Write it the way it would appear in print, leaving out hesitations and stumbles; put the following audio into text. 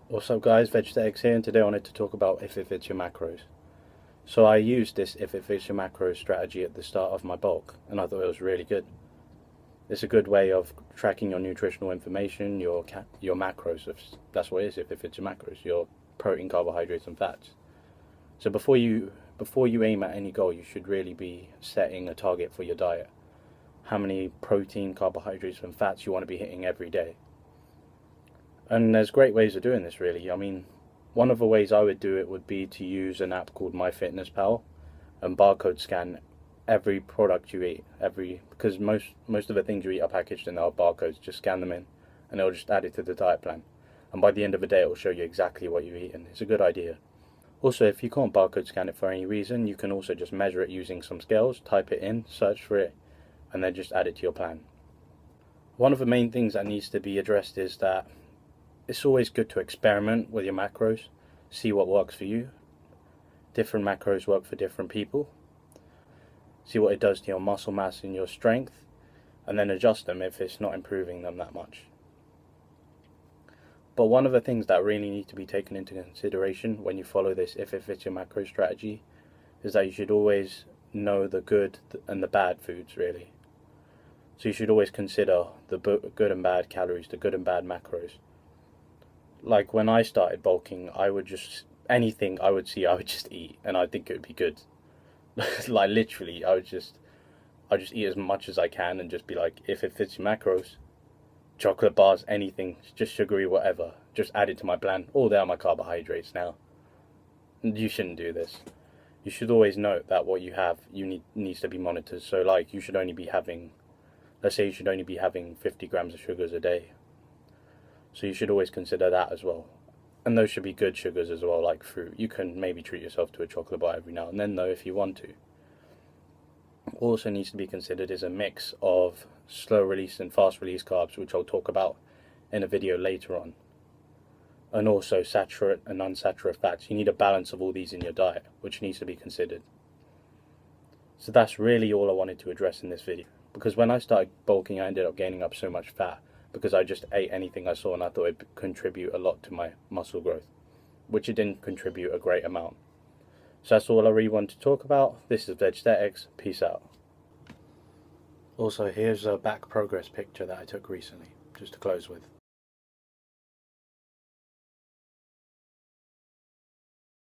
What's up guys, vegthetic here, and today I wanted to talk about if it fits your macros. So I used this if it fits your macros strategy at the start of my bulk, and I thought it was really good. It's a good way of tracking your nutritional information, your macros, if that's what it is, if it fits your macros, your protein, carbohydrates and fats. So before you aim at any goal, you should really be setting a target for your diet. How many protein, carbohydrates and fats you want to be hitting every day. And there's great ways of doing this, really. I mean, one of the ways I would do it would be to use an app called MyFitnessPal and barcode scan every product you eat. Because most of the things you eat are packaged in our barcodes. Just scan them in, and it'll just add it to the diet plan. And by the end of the day, it will show you exactly what you've eaten. It's a good idea. Also, if you can't barcode scan it for any reason, you can also just measure it using some scales, type it in, search for it, and then just add it to your plan. One of the main things that needs to be addressed is that it's always good to experiment with your macros, see what works for you. Different macros work for different people. See what it does to your muscle mass and your strength, and then adjust them if it's not improving them that much. But one of the things that really need to be taken into consideration when you follow this if it fits your macro strategy is that you should always know the good and the bad foods, really. So you should always consider the good and bad calories, the good and bad macros. Like when I started bulking, I would just, anything I would see, I would just eat, and I think it would be good. Like literally, I'd just eat as much as I can and just be like, if it fits your macros, chocolate bars, anything, just sugary, whatever, just add it to my plan. Oh, they are my carbohydrates now. You shouldn't do this. You should always note that what you have, needs to be monitored. So like, you should only be having, let's say you should only be having 50 grams of sugars a day. So you should always consider that as well. And those should be good sugars as well, like fruit. You can maybe treat yourself to a chocolate bar every now and then, though, if you want to. Also needs to be considered is a mix of slow release and fast release carbs, which I'll talk about in a video later on. And also saturate and unsaturated fats. You need a balance of all these in your diet, which needs to be considered. So that's really all I wanted to address in this video. Because when I started bulking, I ended up gaining up so much fat because I just ate anything I saw and I thought it'd contribute a lot to my muscle growth, which it didn't contribute a great amount. So that's all I really want to talk about. This is Vegthetics. Peace out. Also, here's a back progress picture that I took recently, just to close with.